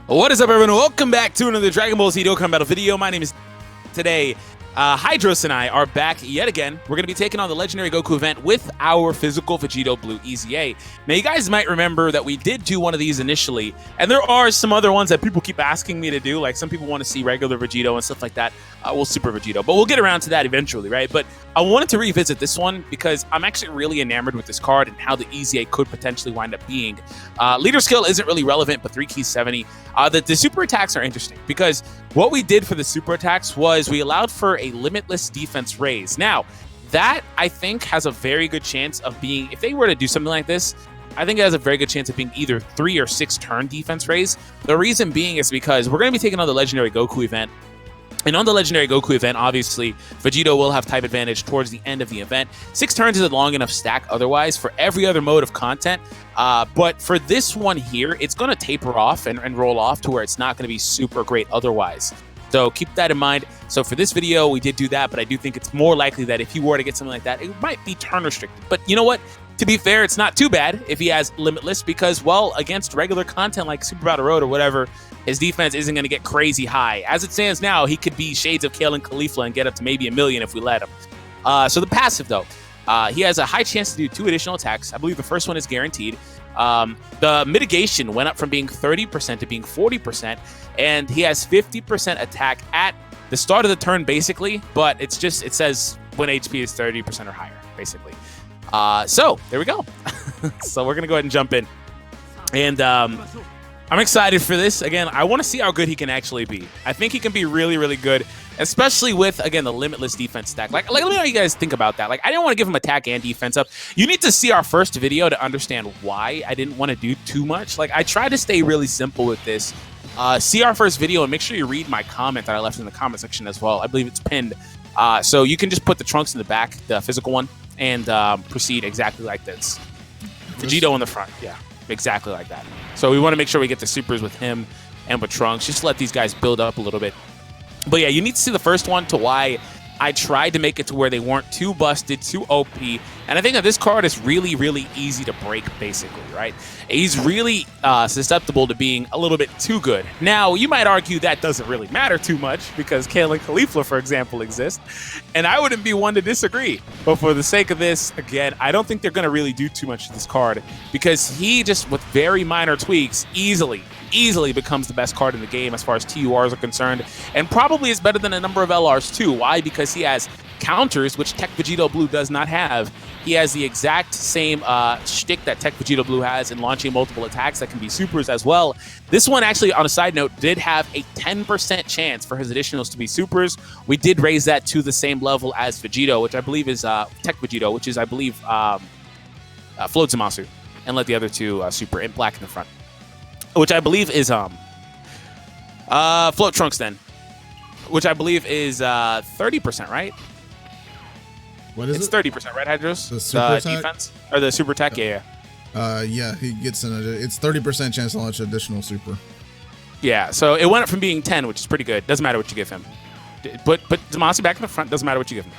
What is up, everyone? Welcome back to another Dragon Ball Z Dokkan Battle video. My name is today. Hydros and I are back yet again. We're going to be taking on the Legendary Goku event with our physical Vegito Blue EZA. Now, you guys might remember that we did do one of these initially, and there are some other ones that people keep asking me to do. Like, some people want to see regular Vegito and stuff like that. Well, Super Vegito, but we'll get around to that eventually, right? But I wanted to revisit this one because I'm actually really enamored with this card and how the EZA could potentially wind up being. Leader skill isn't really relevant, but 3 keys 70. The super attacks are interesting because what we did for the super attacks was we allowed for a limitless defense raise. Now, that I think has a very good chance of being, if they were to do something like this, I think it has a very good chance of being either 3 or 6 turn defense raise. The reason being is because we're going to be taking on the Legendary Goku event. And on the Legendary Goku event, obviously, Vegito will have type advantage towards the end of the event. 6 turns is a long enough stack otherwise for every other mode of content. But for this one here, it's going to taper off and roll off to where it's not going to be super great otherwise. So keep that in mind. So for this video, we did do that, but I do think it's more likely that if he were to get something like that, it might be turn restricted. But you know what? To be fair, it's not too bad if he has limitless because, well, against regular content like Super Battle Road or whatever, his defense isn't going to get crazy high. As it stands now, he could be shades of Kale and Caulifla and get up to maybe 1 million if we let him. So the passive, though, he has a high chance to do 2 additional attacks. I believe the first one is guaranteed. The mitigation went up from being 30% to being 40%, and he has 50% attack at the start of the turn, basically, but it's just, it says when HP is 30% or higher, basically. So there we go. So we're going to go ahead and jump in. And I'm excited for this. Again, I want to see how good he can actually be. I think he can be really, really good, especially with, again, the limitless defense stack. Like let me know how you guys think about that. Like, I didn't want to give him attack and defense up. You need to see our first video to understand why I didn't want to do too much. Like, I tried to stay really simple with this. See our first video and make sure you read my comment that I left in the comment section as well. I believe it's pinned. So you can just put the trunks in the back, the physical one, and proceed exactly like this. Vegito in the front, yeah, exactly like that. So we want to make sure we get the supers with him and with Trunks, just to let these guys build up a little bit. But yeah, you need to see the first one to why I tried to make it to where they weren't too busted, too OP. And I think that this card is really, really easy to break, basically, right? He's really susceptible to being a little bit too good. Now, you might argue that doesn't really matter too much because Kale and Caulifla, for example, exist. And I wouldn't be one to disagree. But for the sake of this, again, I don't think they're going to really do too much to this card because he just, with very minor tweaks, easily becomes the best card in the game as far as TURs are concerned, and probably is better than a number of LRs too. Why? Because he has counters, which Tech Vegito Blue does not have. He has the exact same shtick that Tech Vegito Blue has in launching multiple attacks that can be supers as well. This one actually, on a side note, did have a 10% chance for his additionals to be supers. We did raise that to the same level as Vegito, which I believe is Tech Vegito, which is, I believe, Float Zamasu, and let the other two super in black in the front. Which I believe is Float Trunks then, which I believe is 30%, right? What is it's it? 30%, right, Hydros? The super attack? Defense or the super attack? Yeah. Yeah, he gets it's 30% chance to launch additional super. Yeah, so it went up from being 10, which is pretty good. Doesn't matter what you give him. Put Zamasu back in the front. Doesn't matter what you give him.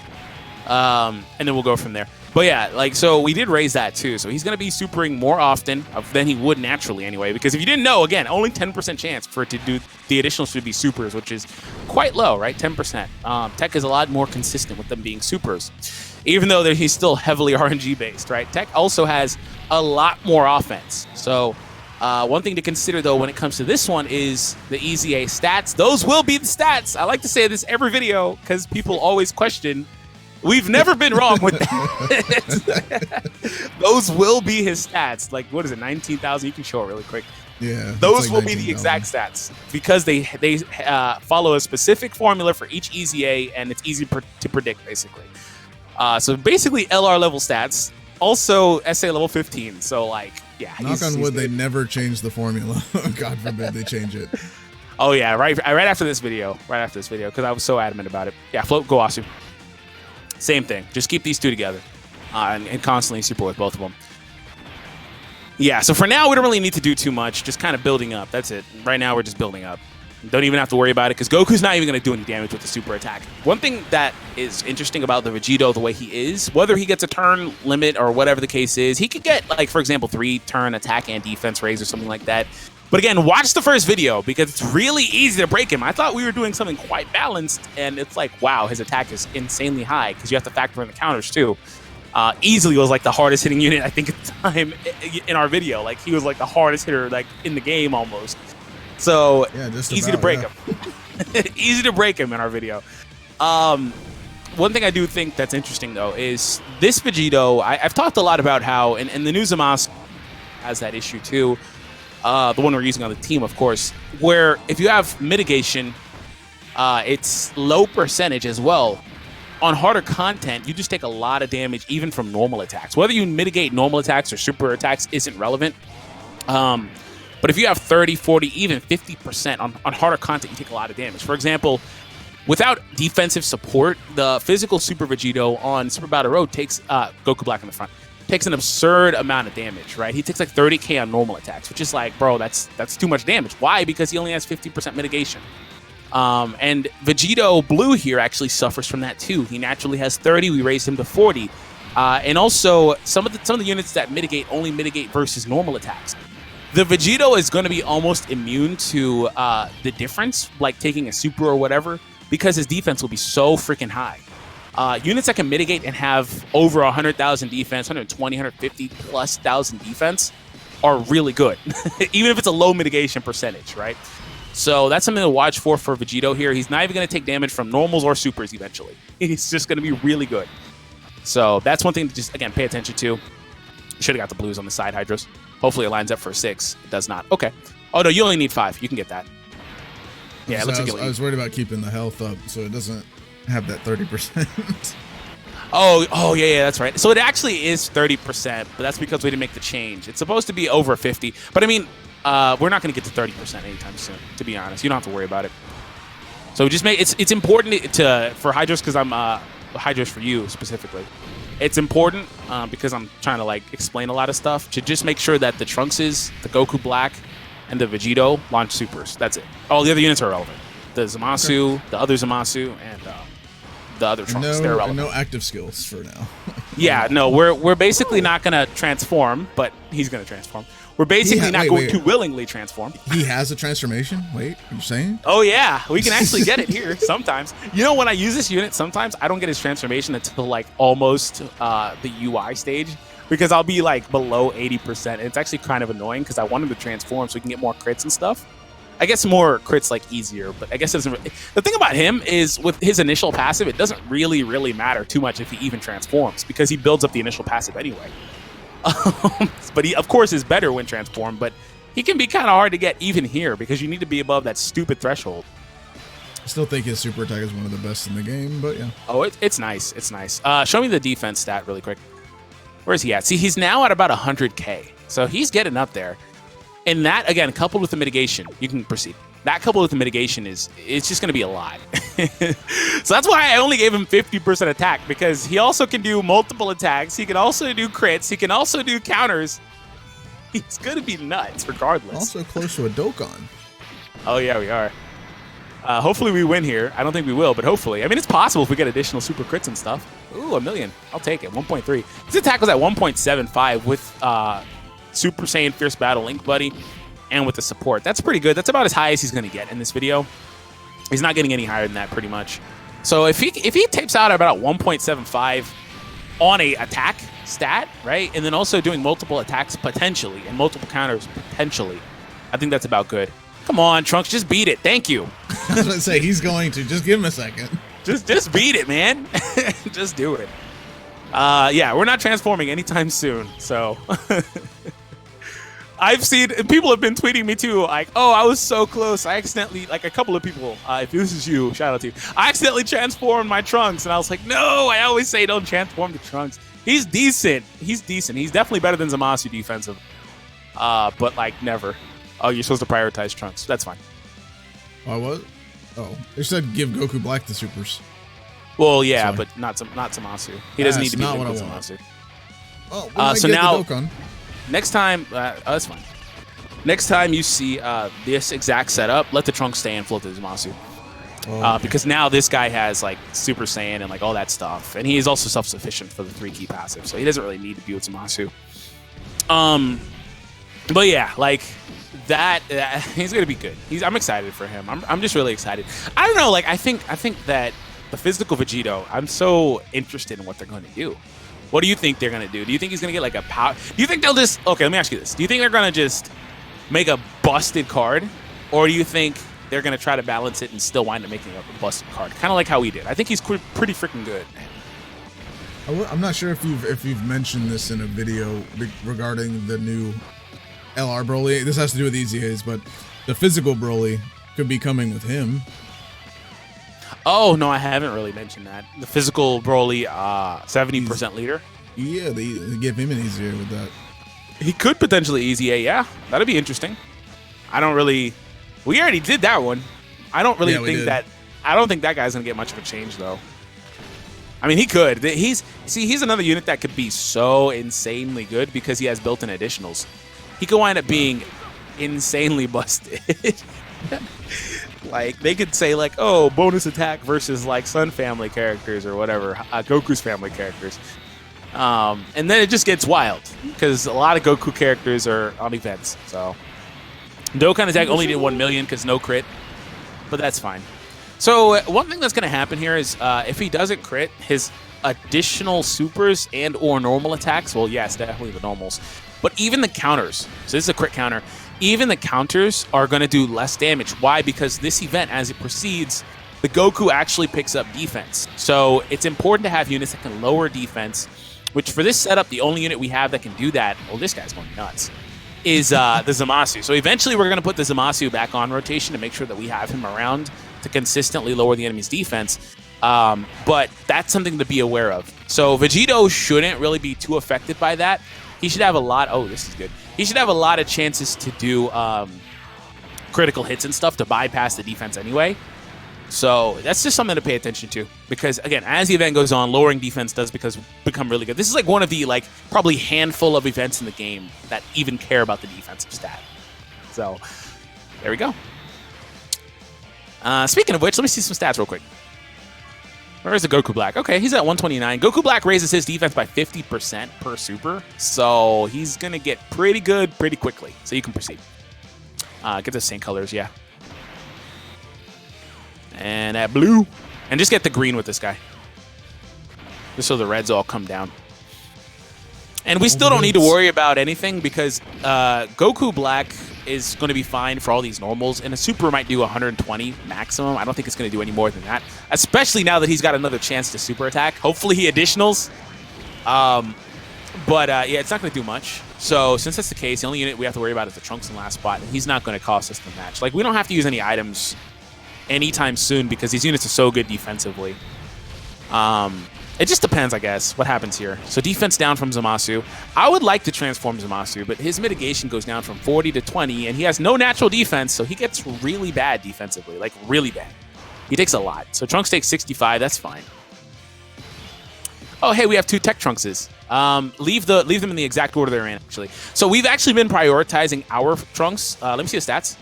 And then we'll go from there. But yeah, like, so we did raise that too. So he's going to be supering more often than he would naturally anyway. Because if you didn't know, again, only 10% chance for it to do the additionals to be supers, which is quite low, right? 10%. Tech is a lot more consistent with them being supers, even though he's still heavily RNG based, right? Tech also has a lot more offense. So one thing to consider, though, when it comes to this one is the EZA stats. Those will be the stats. I like to say this every video because people always question. We've never been wrong with that. Those will be his stats. Like, what is it, 19,000? You can show it really quick. Yeah. Those will be the exact stats because they follow a specific formula for each EZA, and it's easy to predict, basically. So basically LR level stats, also SA level 15. So, like, yeah. Knock on wood, they never change the formula. God forbid they change it. Oh, yeah, right after this video. Right after this video, because I was so adamant about it. Yeah, Float Goasu. Same thing. Just keep these two together and constantly super with both of them. Yeah, so for now, we don't really need to do too much. Just kind of building up. That's it. Right now, we're just building up. Don't even have to worry about it because Goku's not even going to do any damage with the super attack. One thing that is interesting about the Vegito, the way he is, whether he gets a turn limit or whatever the case is, he could get, like, for example, 3-turn attack and defense raise or something like that. But again, watch the first video because it's really easy to break him. I thought we were doing something quite balanced, and it's like, wow, his attack is insanely high because you have to factor in the counters too. Easily was like the hardest hitting unit I think at the time in our video. Like he was like the hardest hitter like in the game almost. So yeah, just easy to break him. Easy to break him in our video. One thing I do think that's interesting though is this Vegito. I've talked a lot about how, and the new Zamasu has that issue too. The one we're using on the team, of course, where if you have mitigation, it's low percentage as well. On harder content, you just take a lot of damage even from normal attacks. Whether you mitigate normal attacks or super attacks isn't relevant. But if you have 30, 40, even 50% on harder content, you take a lot of damage. For example, without defensive support, the physical Super Vegito on Super Battle Road takes Goku Black in the front. Takes an absurd amount of damage, right? He takes like 30k on normal attacks, which is like, bro, that's too much damage. Why? Because he only has 50% mitigation. And Vegito Blue here actually suffers from that too. He naturally has 30. We raised him to 40. And also, some of the units that mitigate only mitigate versus normal attacks. The Vegito is going to be almost immune to the difference, like taking a super or whatever, because his defense will be so freaking high. Units that can mitigate and have over 100,000 defense, 120, 150 plus thousand defense are really good, even if it's a low mitigation percentage, right? So that's something to watch for Vegito here. He's not even going to take damage from normals or supers eventually. He's just going to be really good. So that's one thing to just, again, pay attention to. Should have got the blues on the side Hydros. Hopefully it lines up for 6. It does not. Okay. Oh, no, you only need 5. You can get that. Yeah, it looks like I was worried about keeping the health up so it doesn't have that 30%. Oh, yeah, that's right. So it actually is 30%, but that's because we didn't make the change. It's supposed to be over 50. But I mean, we're not going to get to 30% anytime soon, to be honest. You don't have to worry about it. So just make it's important for Hydros, because I'm Hydros for you specifically. It's important because I'm trying to like explain a lot of stuff, to just make sure that the Trunkses, the Goku Black, and the Vegito launch supers. That's it. All the other units are relevant. The Zamasu, the other Zamasu, and the other Trunks. They're relevant. No active skills for now. Yeah, no, we're basically not gonna transform, but he's gonna transform. We're basically not going to willingly transform. He has a transformation? Wait, are you saying? Oh, yeah. We can actually get it here sometimes. You know, when I use this unit, sometimes I don't get his transformation until like almost the UI stage, because I'll be like below 80%. And it's actually kind of annoying because I want him to transform so we can get more crits and stuff. I guess more crits like easier, but I guess it doesn't. The thing about him is with his initial passive, it doesn't really matter too much if he even transforms, because he builds up the initial passive anyway. But he, of course, is better when transformed, but he can be kind of hard to get even here because you need to be above that stupid threshold. I still think his super attack is one of the best in the game, but yeah. Oh, it's nice. It's nice. Show me the defense stat really quick. Where is he at? See, he's now at about 100k, so he's getting up there. And that, again, coupled with the mitigation, you can proceed. That coupled with the mitigation it's just going to be a lot. So that's why I only gave him 50% attack, because he also can do multiple attacks. He can also do crits. He can also do counters. He's going to be nuts regardless. Also close to a Dokkan. Oh, yeah, we are. Hopefully we win here. I don't think we will, but hopefully. I mean, it's possible if we get additional super crits and stuff. Ooh, 1 million. I'll take it. 1.3. His attack was at 1.75 with Super Saiyan Fierce Battle Link Buddy and with the support. That's pretty good. That's about as high as he's going to get in this video. He's not getting any higher than that, pretty much. So if he tapes out at about 1.75 on a attack stat, right, and then also doing multiple attacks potentially and multiple counters potentially, I think that's about good. Come on, Trunks, just beat it. Thank you. I was going to say, he's going to. Just give him a second. Just beat it, man. Just do it. Yeah, we're not transforming anytime soon, so... I've seen, people have been tweeting me too, like, oh, I was so close. I accidentally, like a couple of people, if this is you, shout out to you. I accidentally transformed my Trunks, and I was like, no, I always say don't transform the Trunks. He's decent. He's decent. He's definitely better than Zamasu defensive. But like, never. Oh, you're supposed to prioritize Trunks. That's fine. Oh, what? Oh, they said give Goku Black the supers. Well, yeah, but not Zamasu. He doesn't need to be linked with Zamasu. Oh, so now... Next time, that's fine. Next time you see this exact setup, let the Trunks stay and float to Zamasu. Okay. Because now this guy has like Super Saiyan and like all that stuff. And he is also self-sufficient for the 3 key passive, so he doesn't really need to be with Zamasu. But yeah, like that he's gonna be good. I'm excited for him. I'm just really excited. I don't know. Like I think that the physical Vegito. I'm so interested in what they're going to do. What do you think they're gonna do? Do you think he's gonna get like a power? Do you think they'll just? Okay, let me ask you this. Do you think they're gonna just make a busted card, or do you think they're gonna try to balance it and still wind up making a busted card? Kind of like how we did. I think he's pretty freaking good. I'm not sure if you've mentioned this in a video regarding the new LR Broly. This has to do with EZAs, but the physical Broly could be coming with him. Oh no, I haven't really mentioned that. The physical Broly, 70% leader. Yeah, they give him an EZA with that. He could potentially EZA. Yeah, that'd be interesting. I don't really. We already did that one. I don't really think that. I don't think that guy's gonna get much of a change though. I mean, he could. He's another unit that could be so insanely good because he has built-in additionals. He could wind up being insanely busted. Like, they could say, like, oh, bonus attack versus, like, Sun family characters or whatever, Goku's family characters. And then it just gets wild because a lot of Goku characters are on events. So, Dokkan attack only did 1 million because no crit, but that's fine. So, one thing that's going to happen here is if he doesn't crit, his additional supers and or normal attacks, well, yes, definitely the normals, but even the counters, so this is a crit counter, even the counters are going to do less damage. Why? Because this event, as it proceeds, the Goku actually picks up defense. So it's important to have units that can lower defense, which for this setup, the only unit we have that can do that, well, this guy's going nuts, is the Zamasu. So eventually we're going to put the Zamasu back on rotation to make sure that we have him around to consistently lower the enemy's defense. But that's something to be aware of. So Vegito shouldn't really be too affected by that. He should have a lot. Oh, this is good. He should have a lot of chances to do critical hits and stuff to bypass the defense anyway. So that's just something to pay attention to because, again, as the event goes on, lowering defense does become really good. This is like one of the probably handful of events in the game that even care about the defensive stat. So there we go. Speaking of which, let me see some stats real quick. Where is the Goku Black? Okay, he's at 129. Goku Black raises his defense by 50% per super, so he's going to get pretty good pretty quickly. So you can proceed. Get the same colors, yeah. And at blue. And just get the green with this guy. Just so the reds all come down. And we still don't need to worry about anything because Goku Black is going to be fine for all these normals, and a super might do 120 maximum. I don't think it's going to do any more than that, especially now that he's got another chance to super attack. Hopefully he additionals. But yeah, it's not going to do much. So since that's the case, the only unit we have to worry about is the Trunks in the last spot, and he's not going to cost us the match. Like, we don't have to use any items anytime soon because these units are so good defensively. It just depends, I guess, what happens here. So defense down from Zamasu. I would like to transform Zamasu, but his mitigation goes down from 40 to 20, and he has no natural defense, so he gets really bad defensively, like really bad. He takes a lot. So Trunks takes 65. That's fine. Oh, hey, we have 2 tech Trunkses. Leave them in the exact order they're in, actually. So we've actually been prioritizing our Trunks. Let me see the stats.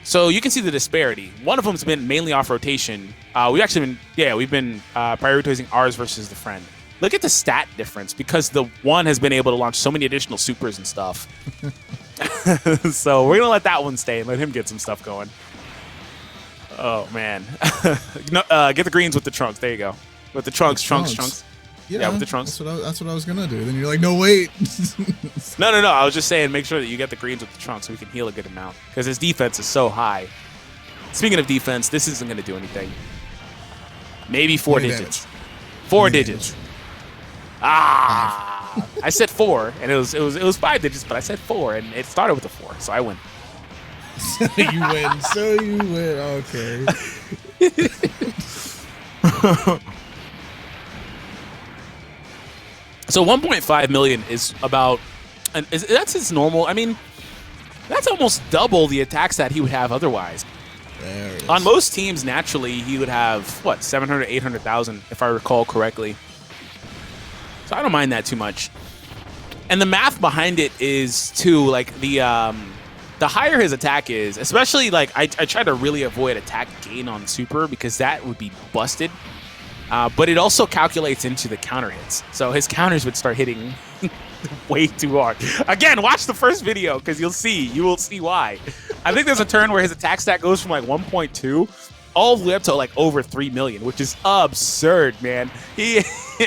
So you can see the disparity. One of them's been mainly off rotation. We've been prioritizing ours versus the friend. Look at the stat difference because the one has been able to launch so many additional supers and stuff. So we're gonna let that one stay and let him get some stuff going. Oh man, no, get the greens with the Trunks. There you go. With the Trunks. Yeah, with the Trunks. That's what I was gonna do. Then you're like, no, wait. No. I was just saying, make sure that you get the greens with the Trunks so we can heal a good amount because his defense is so high. Speaking of defense, this isn't gonna do anything. Maybe 4 digits. 4 digits. Ah! I said 4, and it was 5 digits, but I said 4, and it started with a 4, so I win. So you win. Okay. So 1.5 million is about, and that's his normal. I mean, that's almost double the attacks that he would have otherwise. There it is. On most teams, naturally, he would have, what, 700, 800,000, if I recall correctly. So I don't mind that too much. And the math behind it is, too, like, the higher his attack is, especially, like, I try to really avoid attack gain on super because that would be busted. But it also calculates into the counter hits. So his counters would start hitting way too hard. Again, watch the first video because you will see why. I think there's a turn where his attack stat goes from like 1.2 all the way up to like over 3 million, which is absurd, man. And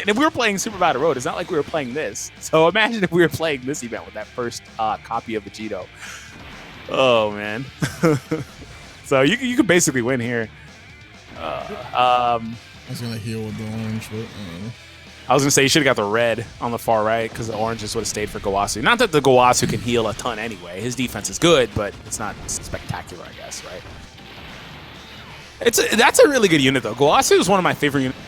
if we were playing Super Battle Road, it's not like we were playing this. So imagine if we were playing this event with that first copy of Vegito. Oh, man. So you could basically win here. I was going to heal with the orange, but I was going to say you should have got the red on the far right because the orange just would have stayed for Gowasu. Not that the Gowasu can heal a ton anyway. His defense is good, but it's not spectacular, I guess, right? That's a really good unit, though. Gowasu is one of my favorite units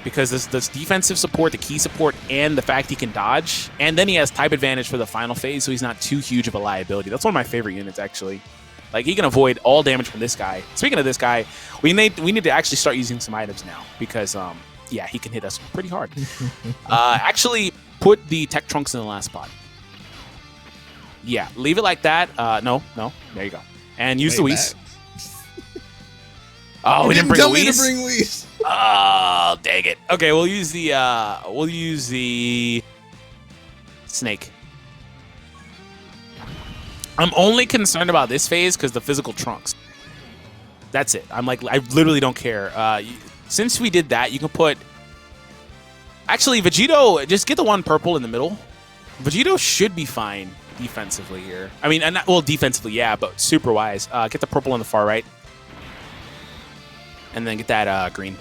because this defensive support, the key support, and the fact he can dodge. And then he has type advantage for the final phase, so he's not too huge of a liability. That's one of my favorite units, actually. Like, he can avoid all damage from this guy. Speaking of this guy, we need to actually start using some items now because, yeah, he can hit us pretty hard. Actually, put the Tech Trunks in the last spot. Yeah, leave it like that. No. There you go. And use the Whis. Oh, we didn't bring Whis. Oh, dang it. Okay, we'll use the snake. I'm only concerned about this phase because the physical trunks. That's it. I'm like, I literally don't care. Since we did that, you can put. Actually, Vegito, just get the one purple in the middle. Vegito should be fine defensively here. I mean, well, defensively, yeah, but super wise. Get the purple on the far right. And then get that green.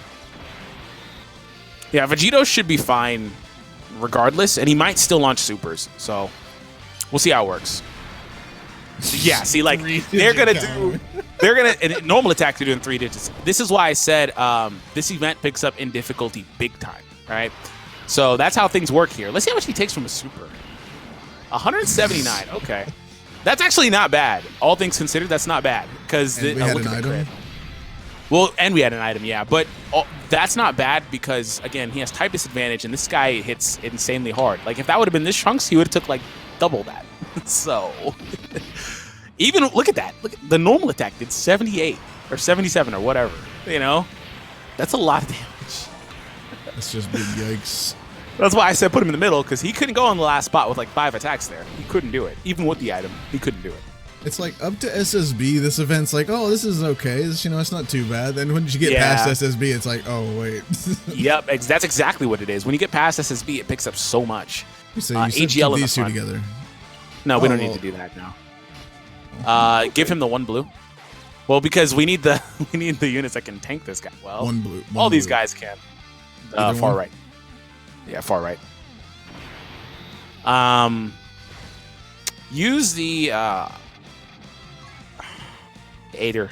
Yeah, Vegito should be fine regardless, and he might still launch supers. So we'll see how it works. Yeah, see, like they're gonna in normal attack they're doing 3 digits. This is why I said this event picks up in difficulty big time, right? So that's how things work here. Let's see how much he takes from a super. 179. Okay, that's actually not bad. All things considered, that's not bad because we had an item. Well, and we had an item, yeah, but that's not bad because again he has type disadvantage, and this guy hits insanely hard. Like if that would have been this Trunks, he would have took like double that. So even look at that. Look at the normal attack did 78 or 77 or whatever. You know, that's a lot of damage. That's just big yikes. That's why I said put him in the middle because he couldn't go on the last spot with like 5 attacks there. He couldn't do it. Even with the item, he couldn't do it. It's like up to SSB, this event's like, oh, this is okay. This, it's not too bad. Then when you get past SSB, it's like, oh, wait. Yep, that's exactly what it is. When you get past SSB, it picks up so much. You AGL in these two together. No, we don't need to do that now. Give him the 1 blue. Well, because we need the units that can tank this guy. Well, 1 blue. All these guys can. Far right. Yeah, far right. Use the Aider.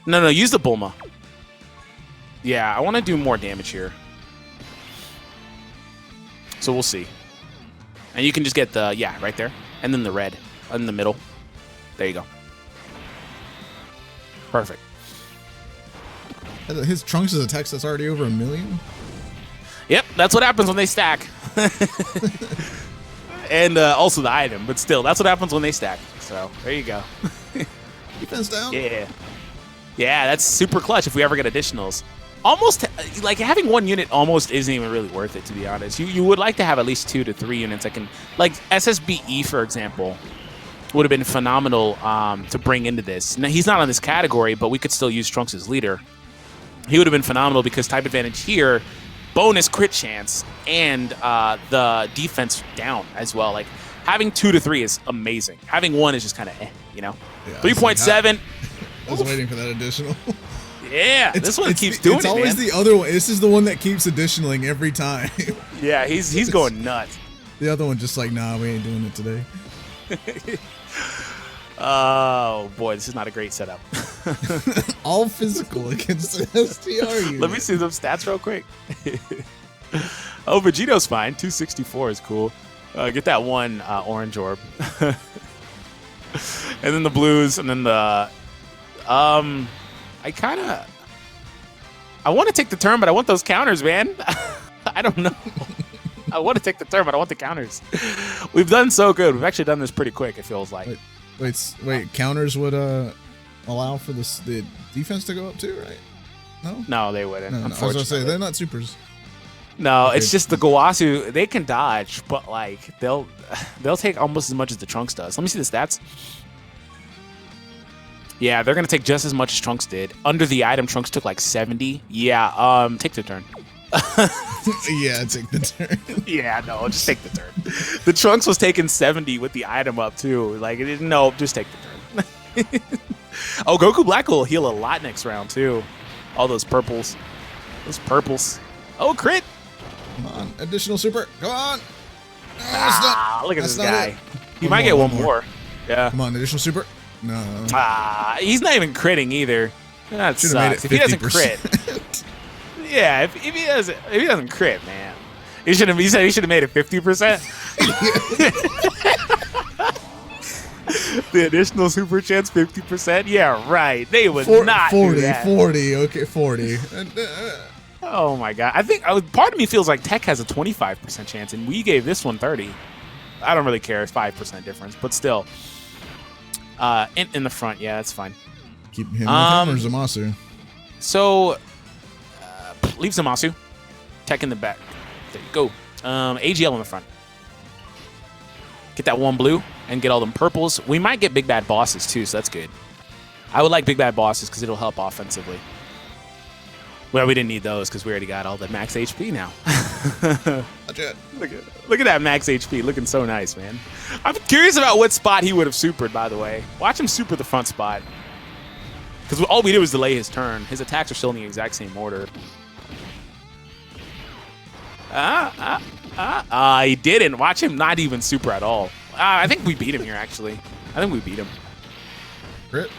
No, use the Bulma. Yeah, I want to do more damage here. So we'll see. And you can just get the, right there. And then the red in the middle. There you go. Perfect. His Trunks' attack that's already over 1 million? Yep, that's what happens when they stack. And also the item, but still, that's what happens when they stack. So, there you go. Defense down? Yeah. Yeah, that's super clutch if we ever get additionals. Almost, like, having 1 unit almost isn't even really worth it, to be honest. You would like to have at least 2 to 3 units that can, like, SSBE, for example, would have been phenomenal to bring into this. Now, he's not on this category, but we could still use Trunks as leader. He would have been phenomenal because type advantage here, bonus crit chance, and the defense down as well. Like, having 2 to 3 is amazing. Having 1 is just kind of Yeah, 3.7. I was waiting for that additional. Yeah, this one keeps doing it, It's always the other one. This is the one that keeps additionaling every time. Yeah, he's going nuts. The other one just like, nah, we ain't doing it today. Oh, boy, this is not a great setup. All physical against the STR unit. Let me see some stats real quick. Oh, Vegito's fine. 264 is cool. Get that 1 orange orb. And then the blues, and then the... I want to take the turn, but I want those counters, man. I don't know. I want to take the turn, but I want the counters. We've done so good. We've actually done this pretty quick, it feels like. Wait, counters would allow for the defense to go up too, right? No? No, they wouldn't. No, I was going to say, they're not supers. No, Okay. it's just the Gowasu. They can dodge, but like they'll take almost as much as the Trunks does. Let me see the stats. Yeah, they're gonna take just as much as Trunks did. Under the item, Trunks took like 70. Yeah, take the turn. Yeah, take the turn. Yeah, no, just take the turn. The Trunks was taking 70 with the item up too. Like it didn't. No, just take the turn. Oh, Goku Black will heal a lot next round too. All those purples. Those purples. Oh, crit. Come on, additional super. Come on. No, Look at that's this not guy. it. He might get one more. Yeah. Come on, additional super. No. He's not even critting either. That Should've made sucks. it If he doesn't 50%. crit, yeah. If he doesn't crit, man, he should have. He said he should have made it 50%. The additional super chance 50%. Yeah, right. They would not 40, do that. 40. Okay, 40. Oh my god. I think part of me feels like Tech has a 25% chance, and we gave this one 30. I don't really care. It's 5% difference, but still. In the front, yeah, that's fine. Keep him with him or Zamasu? So, leave Zamasu. Tech in the back. There you go. AGL in the front. Get that one blue and get all them purples. We might get big bad bosses too, so that's good. I would like big bad bosses because it'll help offensively. Well, we didn't need those because we already got all the max HP now. Look at that max HP, looking so nice, man. I'm curious about what spot he would have supered, by the way. Watch him super the front spot. Because all we did was delay his turn. His attacks are still in the exact same order. He didn't. Watch him not even super at all. I think we beat him here, actually. I think we beat him. Crit.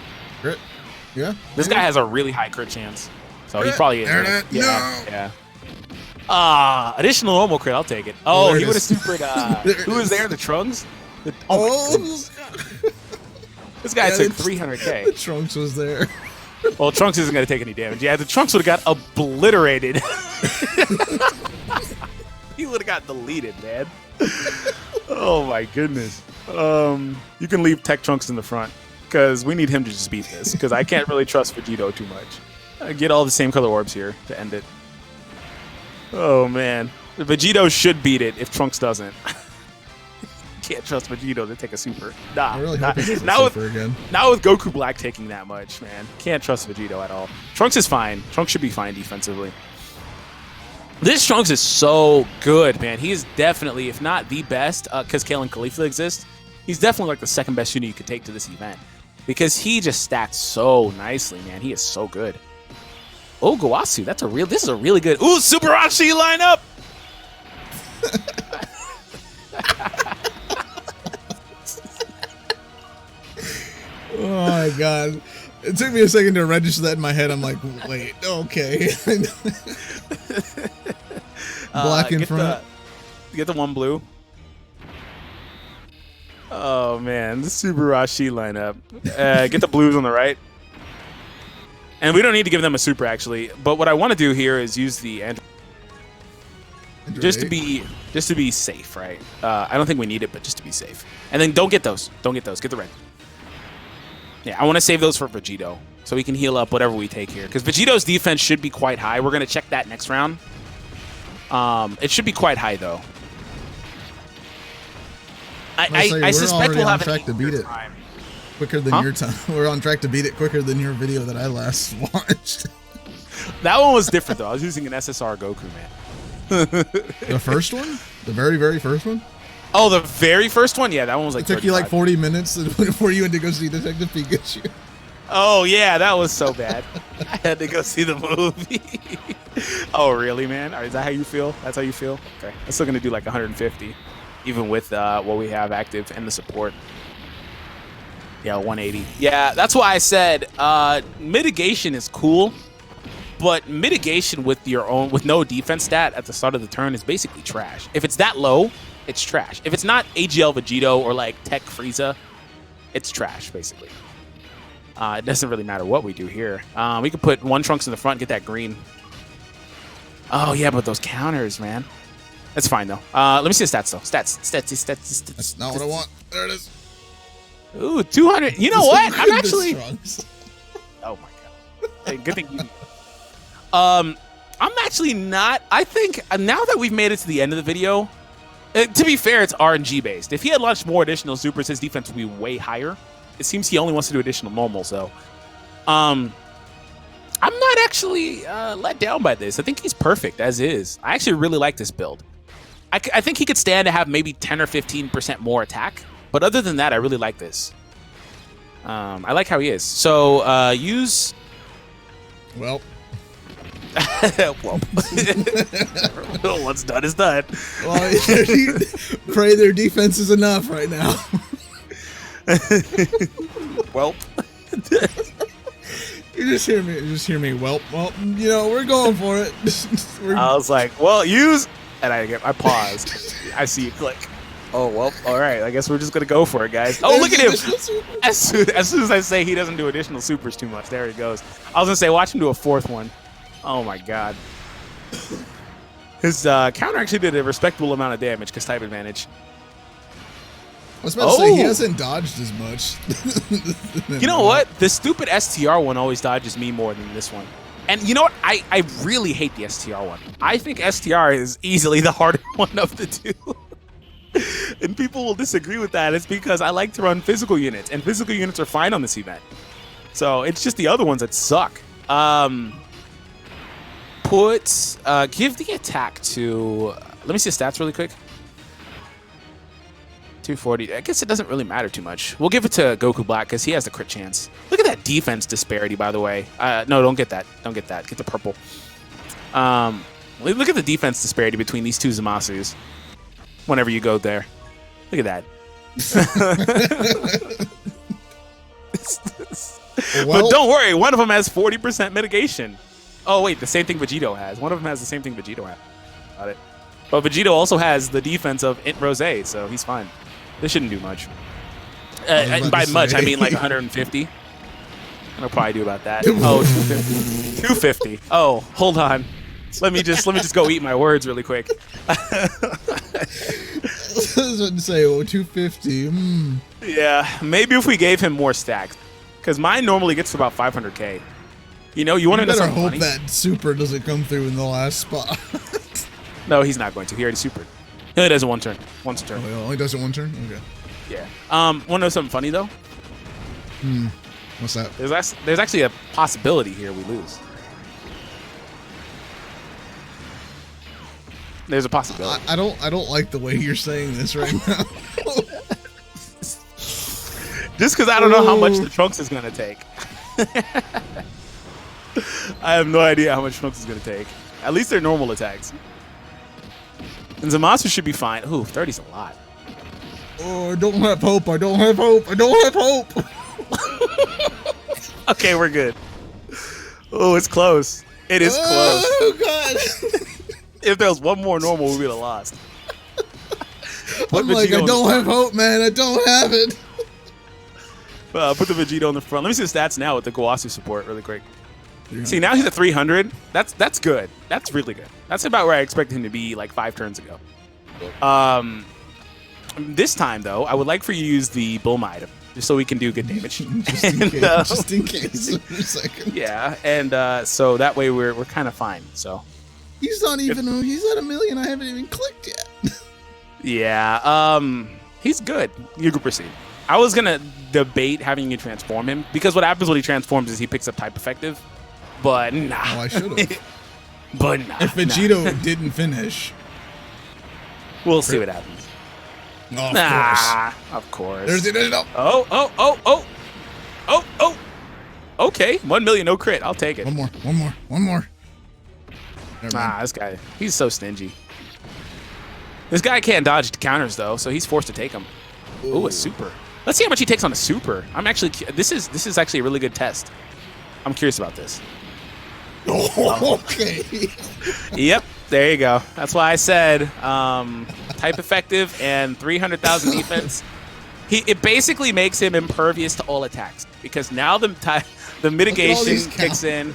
Yeah. This guy has a really high crit chance. So he probably is. Yeah. Additional normal crit. I'll take it. Oh, he would have supered. Who was there? The Trunks? Oh, my goodness. This guy took 300k. The Trunks was there. Well, Trunks isn't going to take any damage. Yeah, the Trunks would have got obliterated. He would have got deleted, man. Oh, my goodness. You can leave Tech Trunks in the front because we need him to just beat this because I can't really trust Vegito too much. Get all the same color orbs here to end it. Oh, man. Vegito should beat it if Trunks doesn't. Can't trust Vegito to take a super. Nah. Really not with Goku Black taking that much, man. Can't trust Vegito at all. Trunks is fine. Trunks should be fine defensively. This Trunks is so good, man. He is definitely, if not the best, because Kale and Khalifa exist, he's definitely like the second best unit you could take to this event. Because he just stacks so nicely, man. He is so good. Oh, Gowasu, this is a really good. Ooh, Super Rashi lineup. Oh my god. It took me a second to register that in my head. I'm like, wait, okay. Black in front. Get the one blue. Oh man, the Super Rashi lineup. Get the blues on the right. And we don't need to give them a super, actually. But what I want to do here is use the just to be safe, right? I don't think we need it, but just to be safe. And then don't get those. Don't get those. Get the red. Yeah, I want to save those for Vegito so we can heal up whatever we take here. Because Vegito's defense should be quite high. We're going to check that next round. It should be quite high, though. I suspect we'll have on track to beat it. Quicker than your time. We're on track to beat it quicker than your video that I last watched. That one was different, though. I was using an SSR Goku, man. The first one? The very, very first one? Oh, the very first one? Yeah, that one was like It took you like 40 minutes before you went to go see Detective Pikachu. Oh, yeah, that was so bad. I had to go see the movie. Oh, really, man? Is that how you feel? That's how you feel? Okay. I'm still going to do like 150, even with what we have active and the support. Yeah, 180. Yeah, that's why I said mitigation is cool, but mitigation with no defense stat at the start of the turn is basically trash. If it's that low, it's trash. If it's not AGL Vegito or like Tech Frieza, it's trash, basically. It doesn't really matter what we do here. We could put one Trunks in the front, get that green. Oh, yeah, but those counters, man. That's fine, though. Let me see the stats, though. Stats. That's not what I want. There it is. Ooh, 200. You know what? I'm actually... Trunks. Oh, my God. Hey, good thing you... I'm I'm actually not. I think now that we've made it to the end of the video, to be fair, it's RNG based. If he had launched more additional supers, his defense would be way higher. It seems he only wants to do additional normals, though. I'm not actually let down by this. I think he's perfect as is. I actually really like this build. I think he could stand to have maybe 10 or 15% more attack. But other than that, I really like this. I like how he is. So use... Well... well, what's done is done. Well, pray their defense is enough right now. Well, you just hear me. Well, you know, we're going for it. I was like, well, use, and I paused. I see you click. Oh well, all right. I guess we're just gonna go for it, guys. Oh, look at him! As soon as I say he doesn't do additional supers too much, there he goes. I was gonna say, watch him do a fourth one. Oh my god. His counter actually did a respectable amount of damage because type advantage. I was about to say, he hasn't dodged as much. You know what? The stupid STR one always dodges me more than this one. And you know what? I really hate the STR one. I think STR is easily the harder one of the two. And people will disagree with that. It's because I like to run physical units, and physical units are fine on this event. So it's just the other ones that suck. Give the attack to, let me see the stats really quick. 240. I guess it doesn't really matter too much. We'll give it to Goku Black because he has the crit chance. Look at that defense disparity, by the way. No, don't get that. Don't get that. Get the purple. Look at the defense disparity between these two Zamasus whenever you go there. Look at that. Well, but don't worry, one of them has 40% mitigation. Oh, wait, the same thing Vegito has. One of them has the same thing Vegito has. Got it. But Vegito also has the defense of Int Rose, so he's fine. This shouldn't do much. And by much, I mean like 150. I'll probably do about that. Oh, 250. 250. Oh, hold on. Let me just go eat my words really quick. I was about to say, oh, 250. Yeah, maybe if we gave him more stacks, because mine normally gets to about 500k. You know, you want to know something funny? Hope that super doesn't come through in the last spot. No, he's not going to. He already supered. He only does it once a turn. Oh, he only does it one turn? Okay. Yeah. Want to know something funny though? What's that? There's actually a possibility here we lose. There's a possibility. I don't like the way you're saying this right now. Just because I don't know how much the Trunks is going to take. I have no idea how much Trunks is going to take. At least they're normal attacks. And Zamasu should be fine. Ooh, 30's a lot. Oh, I don't have hope. I don't have hope. I don't have hope. Okay, we're good. Oh, it's close. It is close. Oh, God. If there was one more normal, we would have lost. I'm like, I don't have hope, man. I don't have it. Put the Vegito in the front. Let me see the stats now with the Gowasu support really quick. See, now he's at 300. That's good. That's really good. That's about where I expected him to be like 5 turns ago. This time, though, I would like for you to use the Bulma item, just so we can do good damage. Just in case. For a second. Yeah, and so that way we're kind of fine. So he's not even. He's at 1 million. I haven't even clicked yet. Yeah. He's good. You can proceed. I was gonna debate having you transform him because what happens when he transforms is he picks up type effective. But nah. Oh, I should have. But nah. If Vegito didn't finish, we'll see what happens. Oh, of course. Of course. There's the additional. Oh. Okay, 1 million, no crit. I'll take it. One more. Nah, this guy, he's so stingy. This guy can't dodge counters though, so he's forced to take them. Ooh, a super. Let's see how much he takes on a super. I'm actually. This is actually a really good test. I'm curious about this. Oh, okay. Yep, there you go. That's why I said type effective and 300,000 defense. It basically makes him impervious to all attacks because now the mitigation kicks in.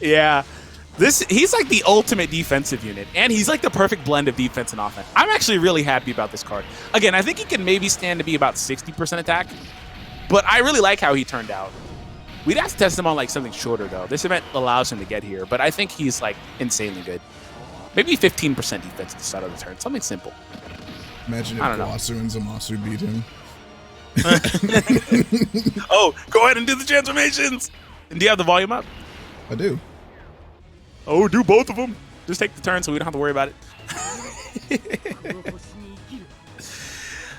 Yeah, he's like the ultimate defensive unit, and he's like the perfect blend of defense and offense. I'm actually really happy about this card. Again, I think he can maybe stand to be about 60% attack, but I really like how he turned out. We'd have to test him on like something shorter though. This event allows him to get here, but I think he's like insanely good. Maybe 15% defense at the start of the turn. Something simple. Imagine if Goku and Zamasu beat him. Oh, go ahead and do the transformations. And do you have the volume up? I do. Oh, do both of them. Just take the turn so we don't have to worry about it.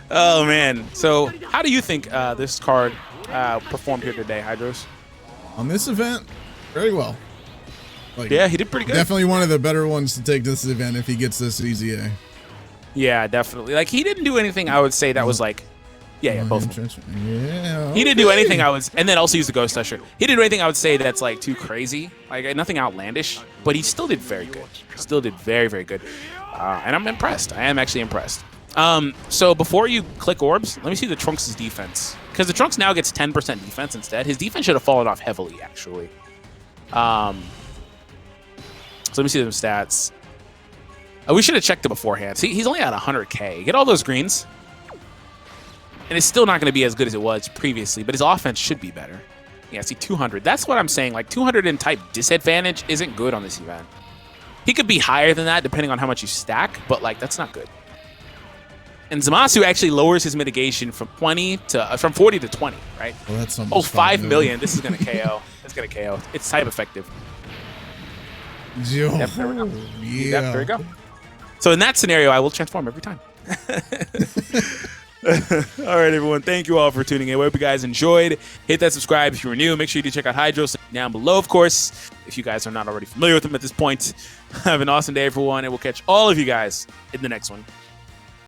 Oh, man. So how do you think this card performed here today, Hydros? On this event, very well. Like, yeah, he did pretty good. Definitely one of the better ones to take this event if he gets this EZA. Yeah, definitely. Like, he didn't do anything I would say that was like, yeah, both of them. Yeah, okay. He didn't do anything I was, and then also use the Ghost Usher. He didn't do anything I would say that's like too crazy, like nothing outlandish, but he still did very good. Still did very, very good. And I'm impressed. I am actually impressed. So before you click orbs, let me see the Trunks' defense. Because the Trunks now gets 10% defense instead. His defense should have fallen off heavily, actually. So let me see them stats. We should have checked it beforehand. See, he's only at 100K. Get all those greens. And it's still not going to be as good as it was previously, but his offense should be better. Yeah, see, 200. That's what I'm saying. Like, 200 in type disadvantage isn't good on this event. He could be higher than that depending on how much you stack, but, like, that's not good. And Zamasu actually lowers his mitigation from 20 to from 40 to 20, right? Well, that's oh, 5 million. This is going to KO. It's going to KO. It's type effective. Yo, yep, there we go. yeah. Yep, there we go. So in that scenario, I will transform every time. All right, everyone. Thank you all for tuning in. I hope you guys enjoyed. Hit that subscribe if you were new. Make sure you do check out Hydros down below, of course, if you guys are not already familiar with him at this point. Have an awesome day, everyone, and we'll catch all of you guys in the next one.